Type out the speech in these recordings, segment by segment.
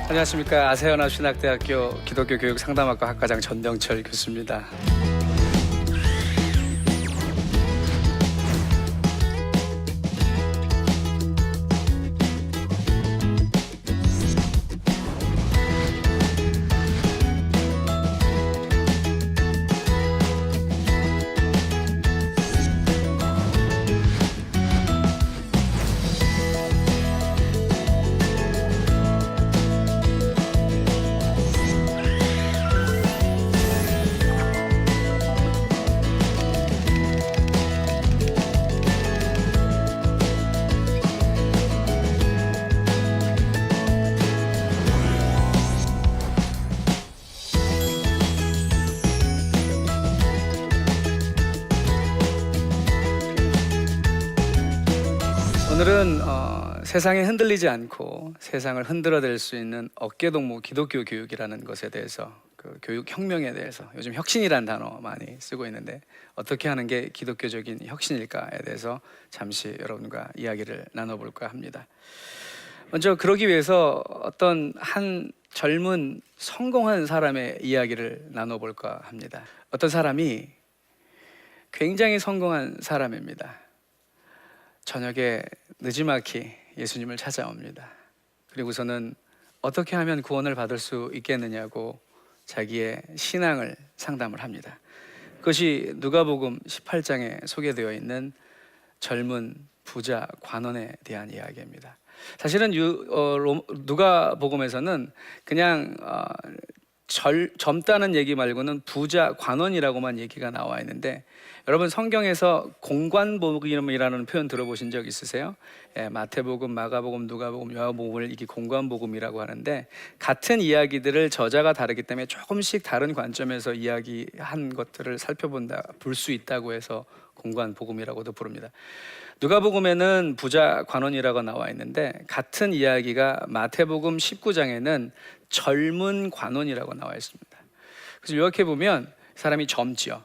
안녕하십니까. 아세아나 신학대학교 기독교 교육 상담학과 학과장 전병철 교수입니다. 오늘은 세상에 흔들리지 않고 세상을 흔들어댈 수 있는 어깨동무 기독교 교육이라는 것에 대해서, 그 교육 혁명에 대해서, 요즘 혁신이라는 단어 많이 쓰고 있는데 어떻게 하는 게 기독교적인 혁신일까에 대해서 잠시 여러분과 이야기를 나눠볼까 합니다. 먼저 그러기 위해서 어떤 한 젊은 성공한 사람의 이야기를 나눠볼까 합니다. 어떤 사람이 굉장히 성공한 사람입니다. 저녁에 느지막이 예수님을 찾아옵니다. 그리고서는 어떻게 하면 구원을 받을 수 있겠느냐고 자기의 신앙을 상담을 합니다. 그것이 누가복음 18장에 소개되어 있는 젊은 부자 관원에 대한 이야기입니다. 사실은 누가복음에서는 그냥 젊다는 얘기 말고는 부자 관원이라고만 얘기가 나와 있는데, 여러분 성경에서 공관복음이라는 표현 들어보신 적 있으세요? 마태복음, 마가복음, 누가복음, 요한복음을 이게 공관복음이라고 하는데, 같은 이야기들을 저자가 다르기 때문에 조금씩 다른 관점에서 이야기한 것들을 볼 수 있다고 해서 공관복음이라고도 부릅니다. 누가복음에는 부자 관원이라고 나와 있는데, 같은 이야기가 마태복음 19장에는 젊은 관원이라고 나와 있습니다. 그래서 요약해 보면 사람이 젊지요,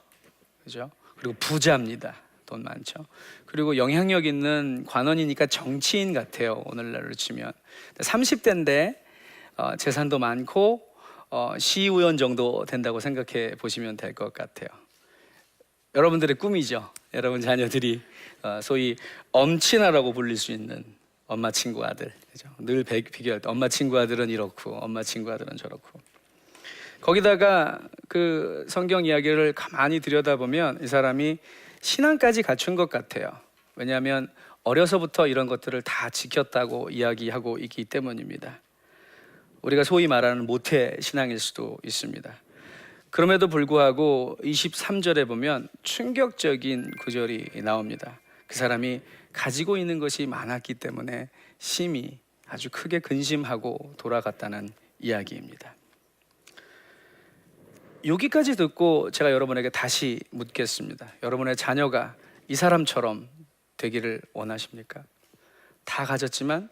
그죠? 그리고 부자입니다. 돈 많죠. 그리고 영향력 있는 관원이니까 정치인 같아요, 오늘날로 치면. 30대인데 재산도 많고 시의원 정도 된다고 생각해 보시면 될 것 같아요. 여러분들의 꿈이죠. 여러분 자녀들이 소위 엄친아라고 불릴 수 있는 엄마 친구 아들, 그죠? 늘 비교할 때 엄마 친구 아들은 이렇고 엄마 친구 아들은 저렇고. 거기다가 그 성경 이야기를 가만히 들여다보면 이 사람이 신앙까지 갖춘 것 같아요. 왜냐하면 어려서부터 이런 것들을 다 지켰다고 이야기하고 있기 때문입니다. 우리가 소위 말하는 모태 신앙일 수도 있습니다. 그럼에도 불구하고 23절에 보면 충격적인 구절이 나옵니다. 그 사람이 가지고 있는 것이 많았기 때문에 심히 아주 크게 근심하고 돌아갔다는 이야기입니다. 여기까지 듣고 제가 여러분에게 다시 묻겠습니다. 여러분의 자녀가 이 사람처럼 되기를 원하십니까? 다 가졌지만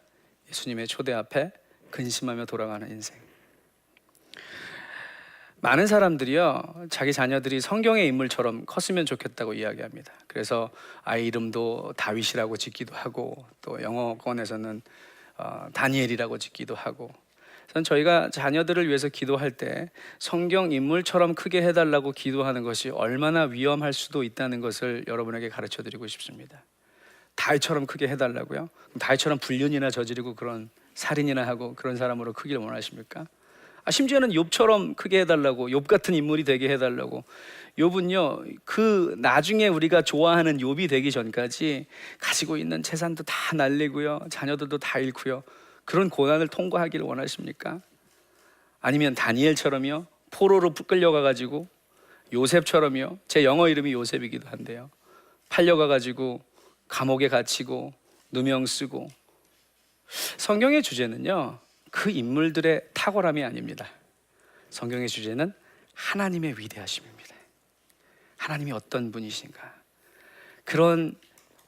예수님의 초대 앞에 근심하며 돌아가는 인생. 많은 사람들이요, 자기 자녀들이 성경의 인물처럼 컸으면 좋겠다고 이야기합니다. 그래서 아이 이름도 다윗이라고 짓기도 하고, 또 영어권에서는 다니엘이라고 짓기도 하고. 저희가 자녀들을 위해서 기도할 때 성경 인물처럼 크게 해달라고 기도하는 것이 얼마나 위험할 수도 있다는 것을 여러분에게 가르쳐 드리고 싶습니다. 다윗처럼 크게 해달라고요? 다윗처럼 불륜이나 저지르고 그런 살인이나 하고 그런 사람으로 크기를 원하십니까? 심지어는 욥처럼 크게 해달라고, 욥 같은 인물이 되게 해달라고. 욥은요, 그 나중에 우리가 좋아하는 욥이 되기 전까지 가지고 있는 재산도 다 날리고요, 자녀들도 다 잃고요, 그런 고난을 통과하기를 원하십니까? 아니면 다니엘처럼요, 포로로 끌려가가지고, 요셉처럼요, 제 영어 이름이 요셉이기도 한데요, 팔려가가지고 감옥에 갇히고 누명 쓰고. 성경의 주제는요, 그 인물들의 탁월함이 아닙니다. 성경의 주제는 하나님의 위대하심입니다. 하나님이 어떤 분이신가. 그런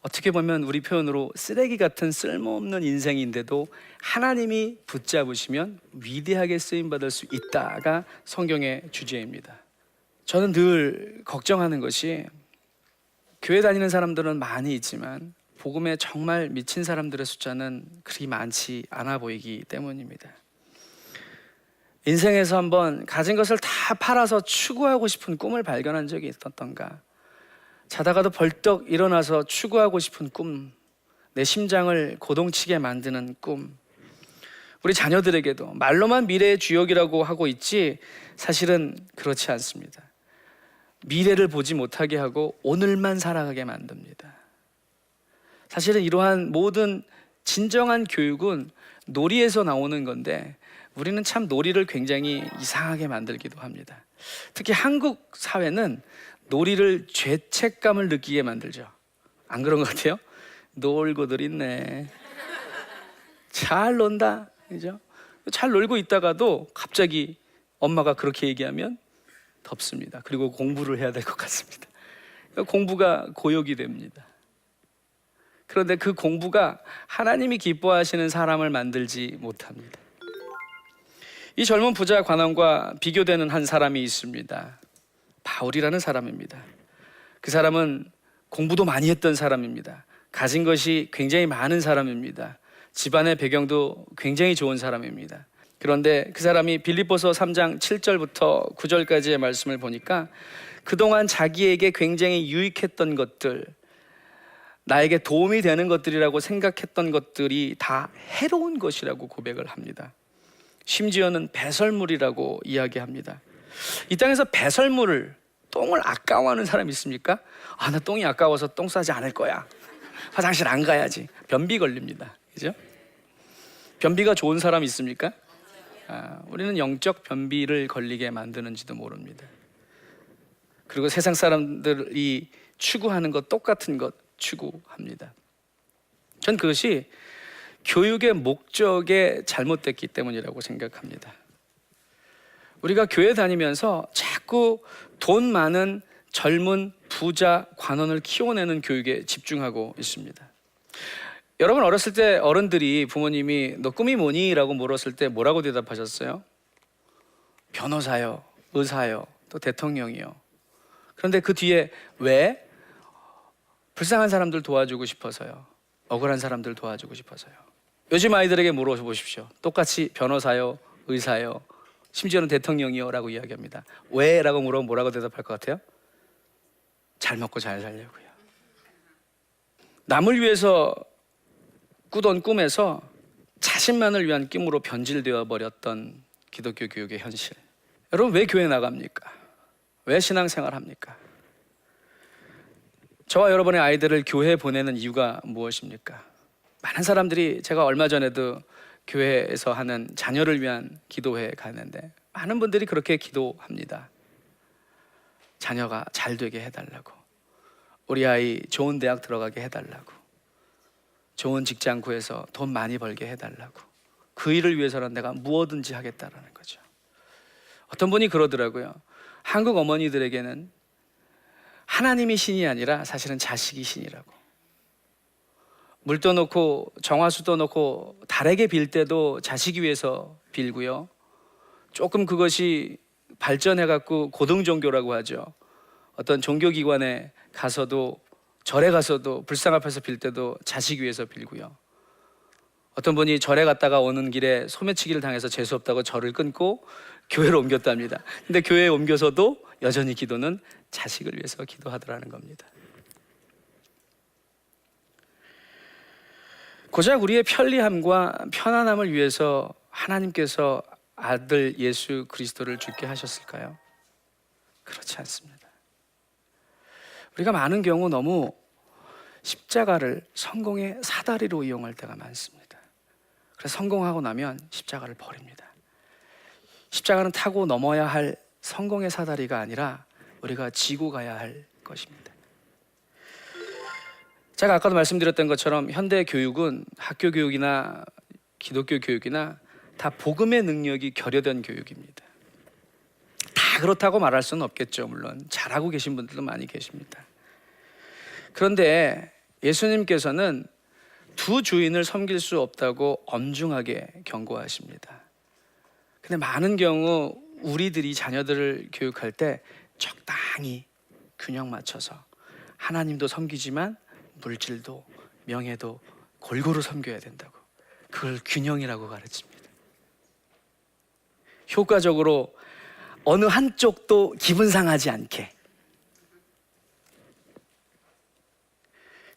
어떻게 보면 우리 표현으로 쓰레기 같은 쓸모없는 인생인데도 하나님이 붙잡으시면 위대하게 쓰임받을 수 있다가 성경의 주제입니다. 저는 늘 걱정하는 것이, 교회 다니는 사람들은 많이 있지만 복음에 정말 미친 사람들의 숫자는 그리 많지 않아 보이기 때문입니다. 인생에서 한번 가진 것을 다 팔아서 추구하고 싶은 꿈을 발견한 적이 있었던가? 자다가도 벌떡 일어나서 추구하고 싶은 꿈, 내 심장을 고동치게 만드는 꿈. 우리 자녀들에게도 말로만 미래의 주역이라고 하고 있지 사실은 그렇지 않습니다. 미래를 보지 못하게 하고 오늘만 살아가게 만듭니다. 사실은 이러한 모든 진정한 교육은 놀이에서 나오는 건데 우리는 참 놀이를 굉장히 이상하게 만들기도 합니다. 특히 한국 사회는 놀이를 죄책감을 느끼게 만들죠. 안 그런 것 같아요? 놀고들 있네. 잘 논다. 그죠? 잘 놀고 있다가도 갑자기 엄마가 그렇게 얘기하면 덥습니다. 그리고 공부를 해야 될 것 같습니다. 공부가 고역이 됩니다. 그런데 그 공부가 하나님이 기뻐하시는 사람을 만들지 못합니다. 이 젊은 부자 관원과 비교되는 한 사람이 있습니다. 바울이라는 사람입니다. 그 사람은 공부도 많이 했던 사람입니다. 가진 것이 굉장히 많은 사람입니다. 집안의 배경도 굉장히 좋은 사람입니다. 그런데 그 사람이 빌립보서 3장 7절부터 9절까지의 말씀을 보니까 그동안 자기에게 굉장히 유익했던 것들, 나에게 도움이 되는 것들이라고 생각했던 것들이 다 해로운 것이라고 고백을 합니다. 심지어는 배설물이라고 이야기합니다. 이 땅에서 배설물을, 똥을 아까워하는 사람이 있습니까? 나 똥이 아까워서 똥 싸지 않을 거야. 화장실 안 가야지. 변비 걸립니다. 그죠? 변비가 좋은 사람 있습니까? 우리는 영적 변비를 걸리게 만드는지도 모릅니다. 그리고 세상 사람들이 추구하는 것, 똑같은 것 추구합니다. 전 그것이 교육의 목적에 잘못됐기 때문이라고 생각합니다. 우리가 교회 다니면서 자꾸 돈 많은 젊은 부자 관원을 키워내는 교육에 집중하고 있습니다. 여러분 어렸을 때 어른들이 부모님이 너 꿈이 뭐니? 라고 물었을 때 뭐라고 대답하셨어요? 변호사요, 의사요, 또 대통령이요. 그런데 그 뒤에 왜? 불쌍한 사람들 도와주고 싶어서요. 억울한 사람들 도와주고 싶어서요. 요즘 아이들에게 물어보십시오. 똑같이 변호사요, 의사요, 심지어는 대통령이요 라고 이야기합니다. 왜? 라고 물어보면 뭐라고 대답할 것 같아요? 잘 먹고 잘 살려고요. 남을 위해서 꾸던 꿈에서 자신만을 위한 꿈으로 변질되어 버렸던 기독교 교육의 현실. 여러분 왜 교회 나갑니까? 왜 신앙생활 합니까? 저와 여러분의 아이들을 교회에 보내는 이유가 무엇입니까? 많은 사람들이, 제가 얼마 전에도 교회에서 하는 자녀를 위한 기도회에 갔는데 많은 분들이 그렇게 기도합니다. 자녀가 잘 되게 해달라고, 우리 아이 좋은 대학 들어가게 해달라고, 좋은 직장 구해서 돈 많이 벌게 해달라고, 그 일을 위해서는 내가 무엇든지 하겠다라는 거죠. 어떤 분이 그러더라고요. 한국 어머니들에게는 하나님이 신이 아니라 사실은 자식이 신이라고. 물 떠놓고 정화수 떠놓고 달에게 빌 때도 자식이 위해서 빌고요. 조금 그것이 발전해갖고 고등종교라고 하죠. 어떤 종교기관에 가서도, 절에 가서도 불상 앞에서 빌 때도 자식 위해서 빌고요. 어떤 분이 절에 갔다가 오는 길에 소매치기를 당해서 재수없다고 절을 끊고 교회로 옮겼답니다. 근데 교회에 옮겨서도 여전히 기도는 자식을 위해서 기도하더라는 겁니다. 고작 우리의 편리함과 편안함을 위해서 하나님께서 아들 예수 그리스도를 죽게 하셨을까요? 그렇지 않습니다. 우리가 많은 경우 너무 십자가를 성공의 사다리로 이용할 때가 많습니다. 그래서 성공하고 나면 십자가를 버립니다. 십자가는 타고 넘어야 할 성공의 사다리가 아니라 우리가 지고 가야 할 것입니다. 제가 아까도 말씀드렸던 것처럼 현대 교육은 학교 교육이나 기독교 교육이나 다 복음의 능력이 결여된 교육입니다. 다 그렇다고 말할 수는 없겠죠. 물론 잘하고 계신 분들도 많이 계십니다. 그런데 예수님께서는 두 주인을 섬길 수 없다고 엄중하게 경고하십니다. 근데 많은 경우 우리들이 자녀들을 교육할 때 적당히 균형 맞춰서 하나님도 섬기지만 물질도 명예도 골고루 섬겨야 된다고, 그걸 균형이라고 가르칩니다. 효과적으로 어느 한쪽도 기분 상하지 않게.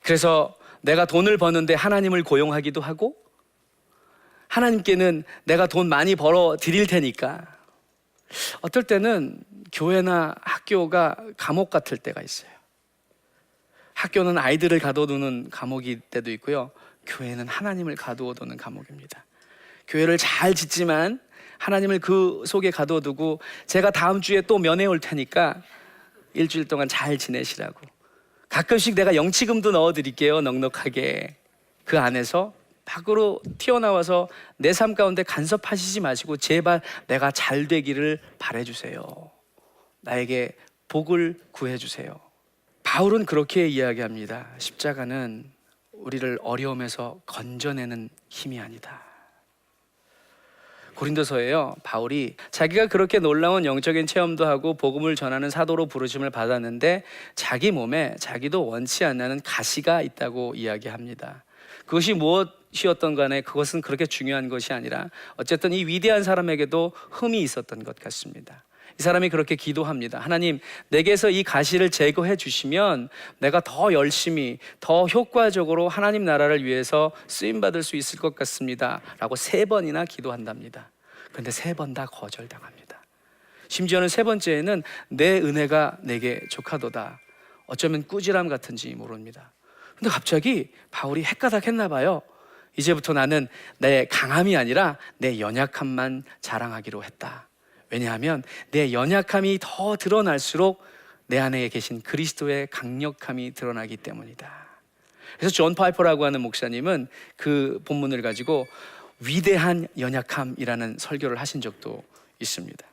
그래서 내가 돈을 버는데 하나님을 고용하기도 하고, 하나님께는 내가 돈 많이 벌어 드릴 테니까. 어떨 때는 교회나 학교가 감옥 같을 때가 있어요. 학교는 아이들을 가둬두는 감옥일 때도 있고요, 교회는 하나님을 가두어두는 감옥입니다. 교회를 잘 짓지만 하나님을 그 속에 가둬두고, 제가 다음 주에 또 면회 올 테니까 일주일 동안 잘 지내시라고, 가끔씩 내가 영치금도 넣어드릴게요, 넉넉하게. 그 안에서 밖으로 튀어나와서 내 삶 가운데 간섭하시지 마시고 제발 내가 잘 되기를 바라주세요. 나에게 복을 구해주세요. 바울은 그렇게 이야기합니다. 십자가는 우리를 어려움에서 건져내는 힘이 아니다. 고린도서에요, 바울이 자기가 그렇게 놀라운 영적인 체험도 하고 복음을 전하는 사도로 부르심을 받았는데 자기 몸에 자기도 원치 않는 가시가 있다고 이야기합니다. 그것이 무엇이었던 간에 그것은 그렇게 중요한 것이 아니라 어쨌든 이 위대한 사람에게도 흠이 있었던 것 같습니다. 이 사람이 그렇게 기도합니다. 하나님, 내게서 이 가시를 제거해 주시면 내가 더 열심히, 더 효과적으로 하나님 나라를 위해서 쓰임받을 수 있을 것 같습니다 라고 3번이나 기도한답니다. 그런데 3번 다 거절당합니다. 심지어는 3번째에는 내 은혜가 내게 족하도다. 어쩌면 꾸지람 같은지 모릅니다. 근데 갑자기 바울이 헷가닥했나 봐요. 이제부터 나는 내 강함이 아니라 내 연약함만 자랑하기로 했다. 왜냐하면 내 연약함이 더 드러날수록 내 안에 계신 그리스도의 강력함이 드러나기 때문이다. 그래서 존 파이퍼라고 하는 목사님은 그 본문을 가지고 위대한 연약함이라는 설교를 하신 적도 있습니다.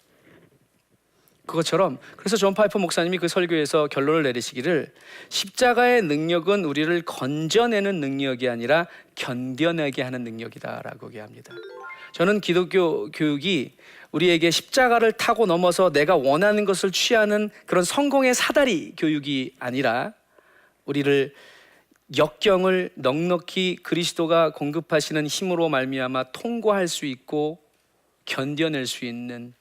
그것처럼 그래서 존 파이퍼 목사님이 그 설교에서 결론을 내리시기를, 십자가의 능력은 우리를 건져내는 능력이 아니라 견뎌내게 하는 능력이다라고 얘기합니다. 저는 기독교 교육이 우리에게 십자가를 타고 넘어서 내가 원하는 것을 취하는 그런 성공의 사다리 교육이 아니라 우리를 역경을 넉넉히 그리스도가 공급하시는 힘으로 말미암아 통과할 수 있고 견뎌낼 수 있는,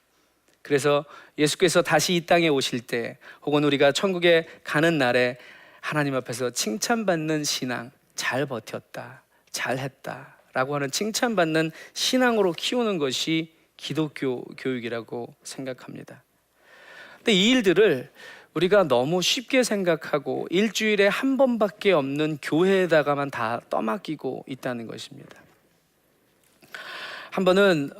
그래서 예수께서 다시 이 땅에 오실 때 혹은 우리가 천국에 가는 날에 하나님 앞에서 칭찬받는 신앙, 잘 버텼다, 잘했다 라고 하는 칭찬받는 신앙으로 키우는 것이 기독교 교육이라고 생각합니다. 근데 이 일들을 우리가 너무 쉽게 생각하고 일주일에 한 번밖에 없는 교회에다가만 다 떠맡기고 있다는 것입니다. 한 번은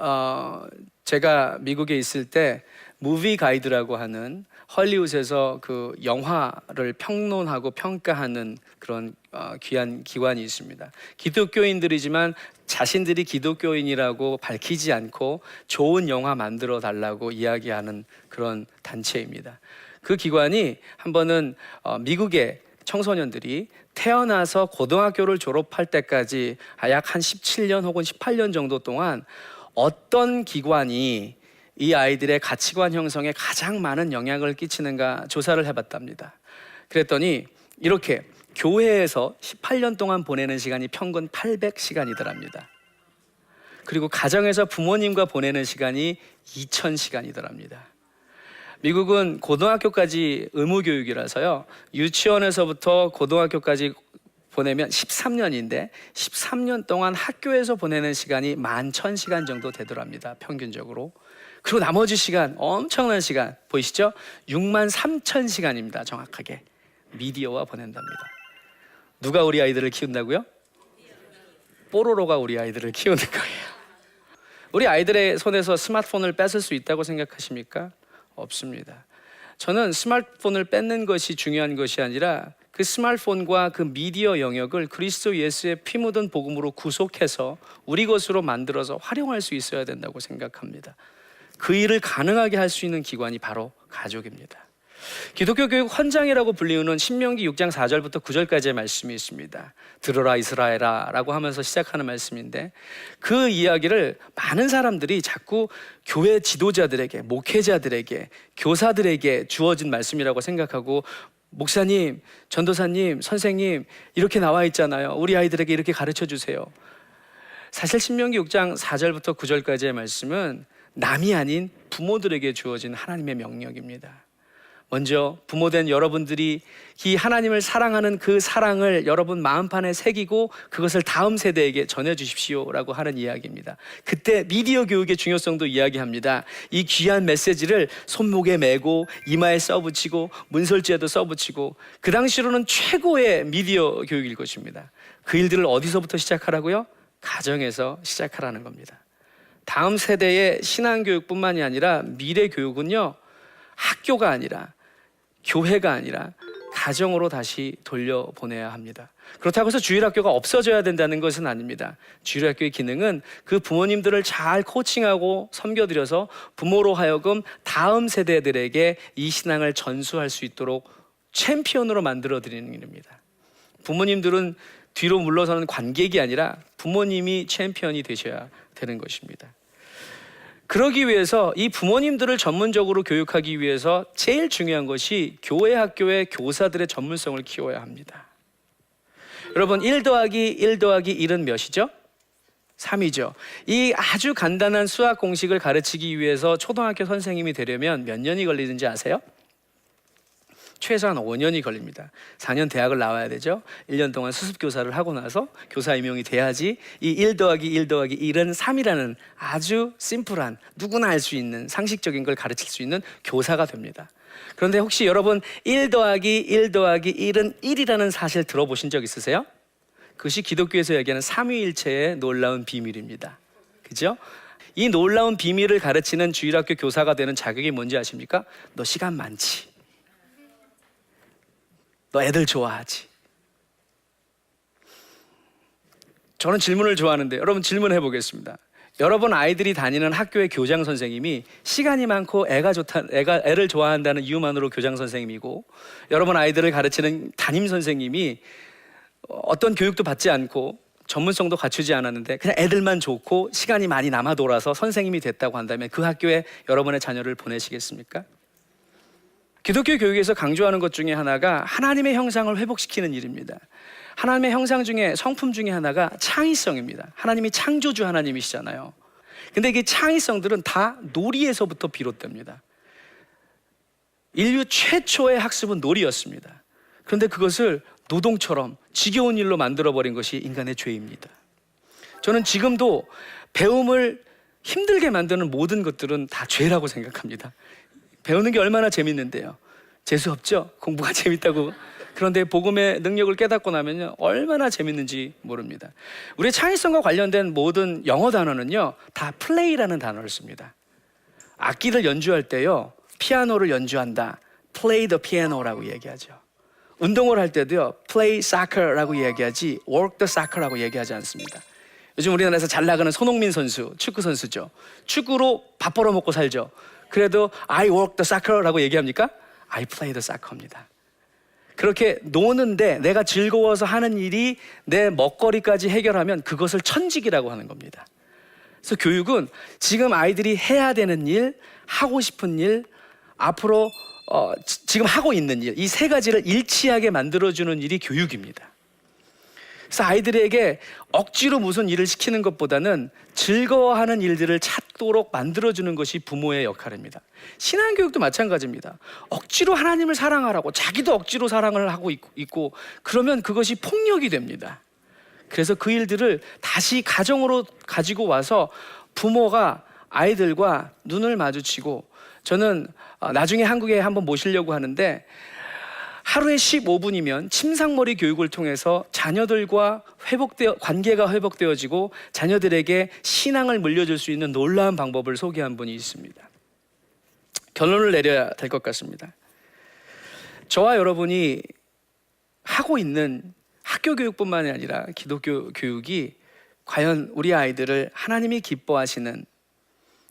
제가 미국에 있을 때 무비 가이드라고 하는 헐리우드에서 그 영화를 평론하고 평가하는 그런 귀한 기관이 있습니다. 기독교인들이지만 자신들이 기독교인이라고 밝히지 않고 좋은 영화 만들어 달라고 이야기하는 그런 단체입니다. 그 기관이 한 번은 미국의 청소년들이 태어나서 고등학교를 졸업할 때까지 약 한 17년 혹은 18년 정도 동안 어떤 기관이 이 아이들의 가치관 형성에 가장 많은 영향을 끼치는가 조사를 해봤답니다. 그랬더니 이렇게 교회에서 18년 동안 보내는 시간이 평균 800시간이더랍니다. 그리고 가정에서 부모님과 보내는 시간이 2000시간이더랍니다. 미국은 고등학교까지 의무교육이라서요, 유치원에서부터 고등학교까지 보내면 13년인데 13년 동안 학교에서 보내는 시간이 11,000시간 정도 되더랍니다, 평균적으로. 그리고 나머지 시간, 엄청난 시간 보이시죠? 63,000시간입니다 정확하게 미디어와 보낸답니다. 누가 우리 아이들을 키운다고요? 뽀로로가 우리 아이들을 키우는 거예요. 우리 아이들의 손에서 스마트폰을 뺏을 수 있다고 생각하십니까? 없습니다. 저는 스마트폰을 뺏는 것이 중요한 것이 아니라 그 스마트폰과 그 미디어 영역을 그리스도 예수의 피 묻은 복음으로 구속해서 우리 것으로 만들어서 활용할 수 있어야 된다고 생각합니다. 그 일을 가능하게 할 수 있는 기관이 바로 가족입니다. 기독교 교육 헌장이라고 불리우는 신명기 6장 4절부터 9절까지의 말씀이 있습니다. 들어라 이스라엘아 라고 하면서 시작하는 말씀인데, 그 이야기를 많은 사람들이 자꾸 교회 지도자들에게, 목회자들에게, 교사들에게 주어진 말씀이라고 생각하고, 목사님, 전도사님, 선생님 이렇게 나와 있잖아요, 우리 아이들에게 이렇게 가르쳐 주세요. 사실 신명기 6장 4절부터 9절까지의 말씀은 남이 아닌 부모들에게 주어진 하나님의 명령입니다. 먼저 부모된 여러분들이 이 하나님을 사랑하는 그 사랑을 여러분 마음판에 새기고 그것을 다음 세대에게 전해주십시오라고 하는 이야기입니다. 그때 미디어 교육의 중요성도 이야기합니다. 이 귀한 메시지를 손목에 메고 이마에 써붙이고 문설지에도 써붙이고, 그 당시로는 최고의 미디어 교육일 것입니다. 그 일들을 어디서부터 시작하라고요? 가정에서 시작하라는 겁니다. 다음 세대의 신앙교육뿐만이 아니라 미래 교육은요, 학교가 아니라, 교회가 아니라 가정으로 다시 돌려보내야 합니다. 그렇다고 해서 주일학교가 없어져야 된다는 것은 아닙니다. 주일학교의 기능은 그 부모님들을 잘 코칭하고 섬겨드려서 부모로 하여금 다음 세대들에게 이 신앙을 전수할 수 있도록 챔피언으로 만들어드리는 일입니다. 부모님들은 뒤로 물러서는 관객이 아니라 부모님이 챔피언이 되셔야 되는 것입니다. 그러기 위해서 이 부모님들을 전문적으로 교육하기 위해서 제일 중요한 것이 교회 학교의 교사들의 전문성을 키워야 합니다. 여러분, 1 더하기 1 더하기 1은 몇이죠? 3이죠. 이 아주 간단한 수학 공식을 가르치기 위해서 초등학교 선생님이 되려면 몇 년이 걸리는지 아세요? 최소한 5년이 걸립니다. 4년 대학을 나와야 되죠. 1년 동안 수습교사를 하고 나서 교사 임용이 돼야지 이 1 더하기 1 더하기 1은 3이라는 아주 심플한, 누구나 알 수 있는 상식적인 걸 가르칠 수 있는 교사가 됩니다. 그런데 혹시 여러분 1 더하기 1 더하기 1은 1이라는 사실 들어보신 적 있으세요? 그것이 기독교에서 얘기하는 삼위일체의 놀라운 비밀입니다. 그죠? 이 놀라운 비밀을 가르치는 주일학교 교사가 되는 자격이 뭔지 아십니까? 너 시간 많지? 너 애들 좋아하지? 저는 질문을 좋아하는데 여러분 질문해 보겠습니다. 여러분 아이들이 다니는 학교의 교장 선생님이 시간이 많고 애를 좋아한다는 이유만으로 교장 선생님이고, 여러분 아이들을 가르치는 담임 선생님이 어떤 교육도 받지 않고 전문성도 갖추지 않았는데 그냥 애들만 좋고 시간이 많이 남아 돌아서 선생님이 됐다고 한다면 그 학교에 여러분의 자녀를 보내시겠습니까? 기독교 교육에서 강조하는 것 중에 하나가 하나님의 형상을 회복시키는 일입니다. 하나님의 형상 중에, 성품 중에 하나가 창의성입니다. 하나님이 창조주 하나님이시잖아요. 근데 이 창의성들은 다 놀이에서부터 비롯됩니다. 인류 최초의 학습은 놀이였습니다. 그런데 그것을 노동처럼 지겨운 일로 만들어버린 것이 인간의 죄입니다. 저는 지금도 배움을 힘들게 만드는 모든 것들은 다 죄라고 생각합니다. 배우는 게 얼마나 재밌는데요. 재수 없죠? 공부가 재밌다고. 그런데 복음의 능력을 깨닫고 나면요, 얼마나 재밌는지 모릅니다. 우리의 창의성과 관련된 모든 영어 단어는요, 다 play라는 단어를 씁니다. 악기를 연주할 때요, 피아노를 연주한다, play the piano라고 얘기하죠. 운동을 할 때도요, play soccer라고 얘기하지 work the soccer라고 얘기하지 않습니다. 요즘 우리나라에서 잘 나가는 손흥민 선수, 축구 선수죠. 축구로 밥 벌어먹고 살죠. 그래도 I work the soccer라고 얘기합니까? I play the soccer입니다. 그렇게 노는데 내가 즐거워서 하는 일이 내 먹거리까지 해결하면 그것을 천직이라고 하는 겁니다. 그래서 교육은 지금 아이들이 해야 되는 일, 하고 싶은 일, 앞으로 지금 하고 있는 일, 이 세 가지를 일치하게 만들어주는 일이 교육입니다. 그래서 아이들에게 억지로 무슨 일을 시키는 것보다는 즐거워하는 일들을 찾도록 만들어주는 것이 부모의 역할입니다. 신앙교육도 마찬가지입니다. 억지로 하나님을 사랑하라고 자기도 억지로 사랑을 하고 있고 그러면 그것이 폭력이 됩니다. 그래서 그 일들을 다시 가정으로 가지고 와서 부모가 아이들과 눈을 마주치고, 저는 나중에 한국에 한번 모시려고 하는데 하루에 15분이면 침상머리 교육을 통해서 자녀들과 관계가 회복되어지고 자녀들에게 신앙을 물려줄 수 있는 놀라운 방법을 소개한 분이 있습니다. 결론을 내려야 될 것 같습니다. 저와 여러분이 하고 있는 학교 교육뿐만이 아니라 기독교 교육이 과연 우리 아이들을 하나님이 기뻐하시는,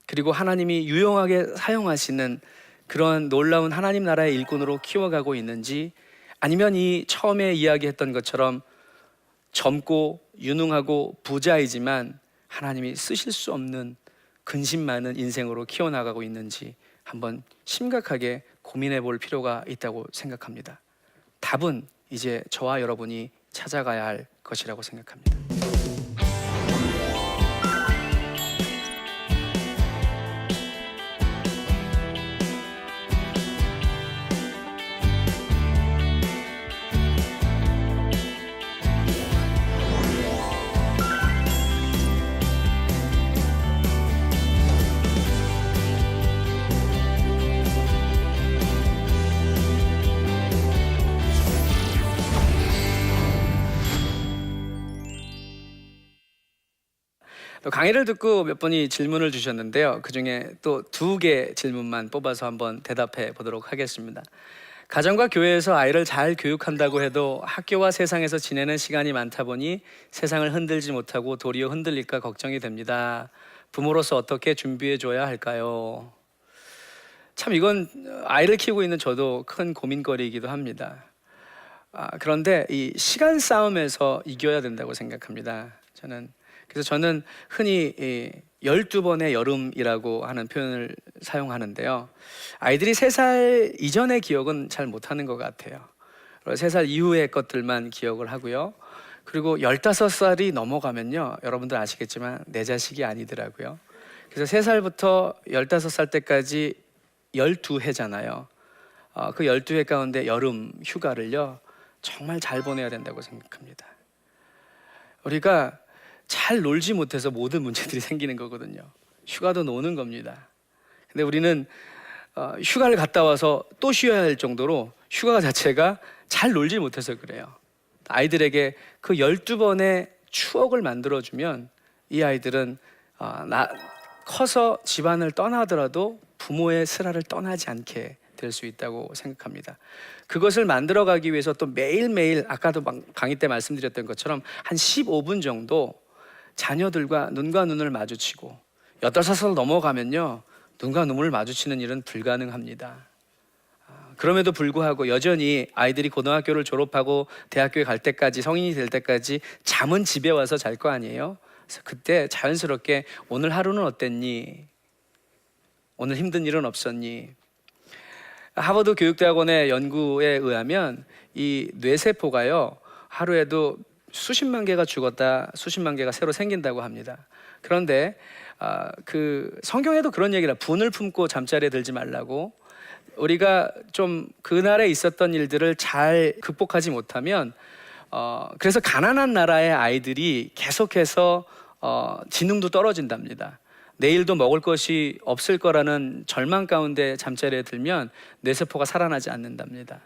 그리고 하나님이 유용하게 사용하시는 그런 놀라운 하나님 나라의 일꾼으로 키워가고 있는지, 아니면 이 처음에 이야기했던 것처럼 젊고 유능하고 부자이지만 하나님이 쓰실 수 없는 근심 많은 인생으로 키워나가고 있는지 한번 심각하게 고민해 볼 필요가 있다고 생각합니다. 답은 이제 저와 여러분이 찾아가야 할 것이라고 생각합니다. 또 강의를 듣고 몇 분이 질문을 주셨는데요. 그중에 또 2개 질문만 뽑아서 한번 대답해 보도록 하겠습니다. 가정과 교회에서 아이를 잘 교육한다고 해도 학교와 세상에서 지내는 시간이 많다 보니 세상을 흔들지 못하고 도리어 흔들릴까 걱정이 됩니다. 부모로서 어떻게 준비해 줘야 할까요? 참 이건 아이를 키우고 있는 저도 큰 고민거리이기도 합니다. 그런데 이 시간 싸움에서 이겨야 된다고 생각합니다. 그래서 저는 흔히 12번의 여름이라고 하는 표현을 사용하는데요. 아이들이 3살 이전의 기억은 잘 못하는 것 같아요. 3살 이후의 것들만 기억을 하고요. 그리고 15살이 넘어가면요, 여러분들 아시겠지만 내 자식이 아니더라고요. 그래서 3살부터 15살 때까지 12회잖아요. 그 12회 가운데 여름 휴가를요, 정말 잘 보내야 된다고 생각합니다. 우리가 잘 놀지 못해서 모든 문제들이 생기는 거거든요. 휴가도 노는 겁니다. 근데 우리는 휴가를 갔다 와서 또 쉬어야 할 정도로 휴가 자체가 잘 놀지 못해서 그래요. 아이들에게 그 12번의 추억을 만들어주면 이 아이들은 커서 집안을 떠나더라도 부모의 슬하를 떠나지 않게 될 수 있다고 생각합니다. 그것을 만들어가기 위해서 또 매일매일, 아까도 강의 때 말씀드렸던 것처럼 한 15분 정도 자녀들과 눈과 눈을 마주치고, 15살 넘어가면요, 눈과 눈을 마주치는 일은 불가능합니다. 그럼에도 불구하고 여전히 아이들이 고등학교를 졸업하고 대학교에 갈 때까지, 성인이 될 때까지 잠은 집에 와서 잘 거 아니에요? 그래서 그때 자연스럽게 오늘 하루는 어땠니? 오늘 힘든 일은 없었니? 하버드 교육대학원의 연구에 의하면 이 뇌세포가요, 하루에도 수십만 개가 죽었다, 수십만 개가 새로 생긴다고 합니다. 그런데 그 성경에도 그런 얘기라, 분을 품고 잠자리에 들지 말라고. 우리가 좀 그날에 있었던 일들을 잘 극복하지 못하면 그래서 가난한 나라의 아이들이 계속해서 지능도 떨어진답니다. 내일도 먹을 것이 없을 거라는 절망 가운데 잠자리에 들면 뇌세포가 살아나지 않는답니다.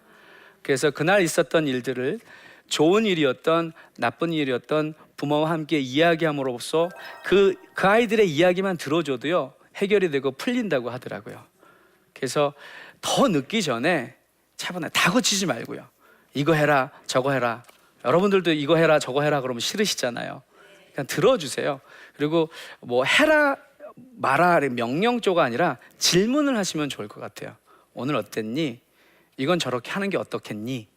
그래서 그날 있었던 일들을 좋은 일이었던 나쁜 일이었던 부모와 함께 이야기함으로써 그 아이들의 이야기만 들어줘도요, 해결이 되고 풀린다고 하더라고요. 그래서 더 늦기 전에 차분하게 다그치지 말고요, 이거 해라 저거 해라. 여러분들도 이거 해라 저거 해라 그러면 싫으시잖아요. 그냥 들어주세요. 그리고 뭐 해라 말아 명령조가 아니라 질문을 하시면 좋을 것 같아요. 오늘 어땠니? 이건 저렇게 하는 게 어떻겠니?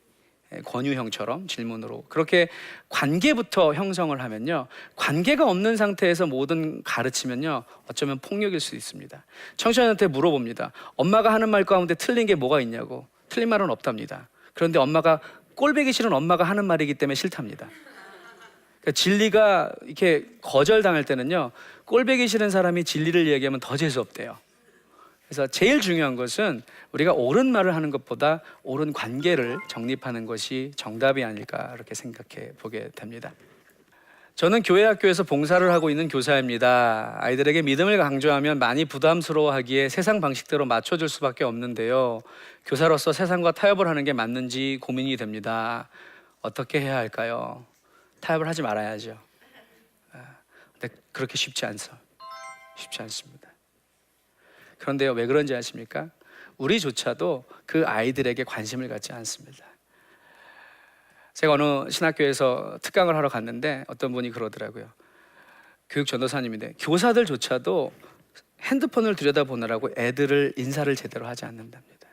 권유형처럼 질문으로. 그렇게 관계부터 형성을 하면요, 관계가 없는 상태에서 모든 가르치면요, 어쩌면 폭력일 수 있습니다. 청소년한테 물어봅니다. 엄마가 하는 말 가운데 틀린 게 뭐가 있냐고. 틀린 말은 없답니다. 그런데 엄마가 꼴보기 싫은 엄마가 하는 말이기 때문에 싫답니다. 그러니까 진리가 이렇게 거절당할 때는요, 꼴보기 싫은 사람이 진리를 얘기하면 더 재수없대요. 그래서 제일 중요한 것은 우리가 옳은 말을 하는 것보다 옳은 관계를 정립하는 것이 정답이 아닐까, 이렇게 생각해 보게 됩니다. 저는 교회 학교에서 봉사를 하고 있는 교사입니다. 아이들에게 믿음을 강조하면 많이 부담스러워하기에 세상 방식대로 맞춰줄 수밖에 없는데요, 교사로서 세상과 타협을 하는 게 맞는지 고민이 됩니다. 어떻게 해야 할까요? 타협을 하지 말아야죠. 근데 그렇게 쉽지 않습니다. 그런데요, 왜 그런지 아십니까? 우리조차도 그 아이들에게 관심을 갖지 않습니다. 제가 어느 신학교에서 특강을 하러 갔는데 어떤 분이 그러더라고요. 교육 전도사님인데 교사들조차도 핸드폰을 들여다보느라고 애들을 인사를 제대로 하지 않는답니다.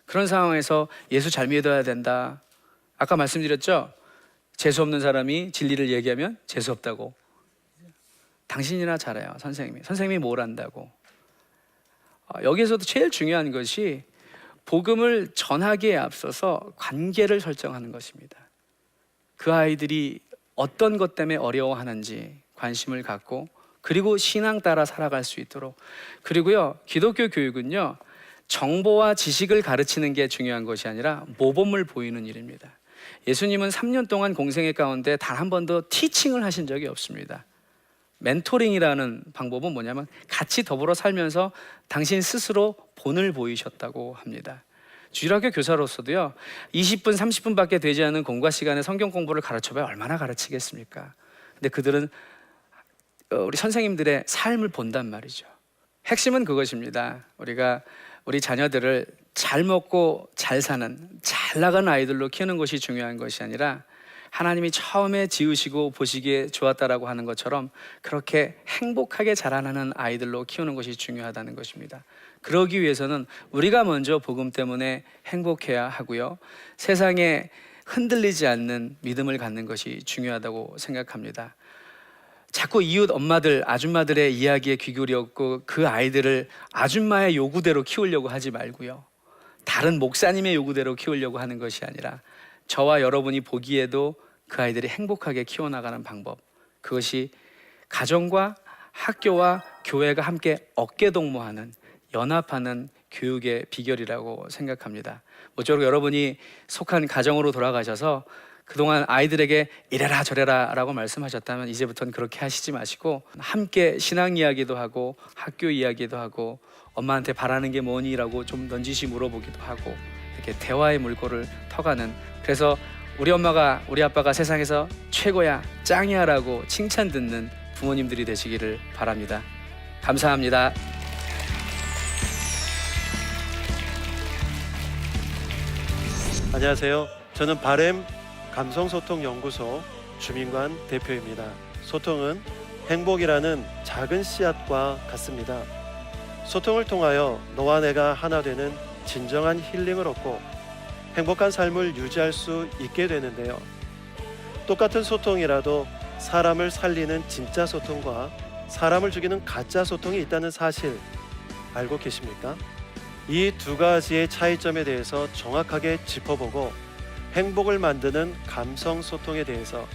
그런 상황에서 예수 잘 믿어야 된다. 아까 말씀드렸죠? 재수없는 사람이 진리를 얘기하면 재수없다고. 당신이나 잘해요. 선생님이 뭘 안다고. 여기에서도 제일 중요한 것이 복음을 전하기에 앞서서 관계를 설정하는 것입니다. 그 아이들이 어떤 것 때문에 어려워하는지 관심을 갖고, 그리고 신앙 따라 살아갈 수 있도록. 그리고요, 기독교 교육은요, 정보와 지식을 가르치는 게 중요한 것이 아니라 모범을 보이는 일입니다. 예수님은 3년 동안 공생애 가운데 단 한 번도 티칭을 하신 적이 없습니다. 멘토링이라는 방법은 뭐냐면 같이 더불어 살면서 당신 스스로 본을 보이셨다고 합니다. 주일학교 교사로서도요, 20분 30분밖에 되지 않은 공과 시간에 성경 공부를 가르쳐봐야 얼마나 가르치겠습니까? 근데 그들은 우리 선생님들의 삶을 본단 말이죠. 핵심은 그것입니다. 우리가 우리 자녀들을 잘 먹고 잘 사는 잘 나가는 아이들로 키우는 것이 중요한 것이 아니라 하나님이 처음에 지으시고 보시기에 좋았다라고 하는 것처럼 그렇게 행복하게 자라나는 아이들로 키우는 것이 중요하다는 것입니다. 그러기 위해서는 우리가 먼저 복음 때문에 행복해야 하고요, 세상에 흔들리지 않는 믿음을 갖는 것이 중요하다고 생각합니다. 자꾸 이웃 엄마들, 아줌마들의 이야기에 귀 기울였고 그 아이들을 아줌마의 요구대로 키우려고 하지 말고요, 다른 목사님의 요구대로 키우려고 하는 것이 아니라 저와 여러분이 보기에도 그 아이들이 행복하게 키워나가는 방법, 그것이 가정과 학교와 교회가 함께 어깨동무하는, 연합하는 교육의 비결이라고 생각합니다. 모쪼록 여러분이 속한 가정으로 돌아가셔서 그동안 아이들에게 이래라 저래라 라고 말씀하셨다면 이제부터는 그렇게 하시지 마시고 함께 신앙 이야기도 하고 학교 이야기도 하고 엄마한테 바라는 게 뭐니? 라고 좀 넌지시 물어보기도 하고 이렇게 대화의 물꼬를 터가는, 그래서 우리 엄마가 우리 아빠가 세상에서 최고야 짱이야 라고 칭찬 듣는 부모님들이 되시기를 바랍니다. 감사합니다. 안녕하세요. 저는 바램 감성소통연구소 주민관 대표입니다. 소통은 행복이라는 작은 씨앗과 같습니다. 소통을 통하여 너와 내가 하나 되는 진정한 힐링을 얻고 행복한 삶을 유지할 수 있게 되는데요. 똑같은 소통이라도 사람을 살리는 진짜 소통과 사람을 죽이는 가짜 소통이 있다는 사실 알고 계십니까? 이 두 가지의 차이점에 대해서 정확하게 짚어보고 행복을 만드는 감성 소통에 대해서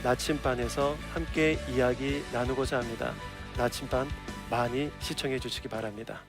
나침반에서 함께 이야기 나누고자 합니다. 나침반 많이 시청해 주시기 바랍니다.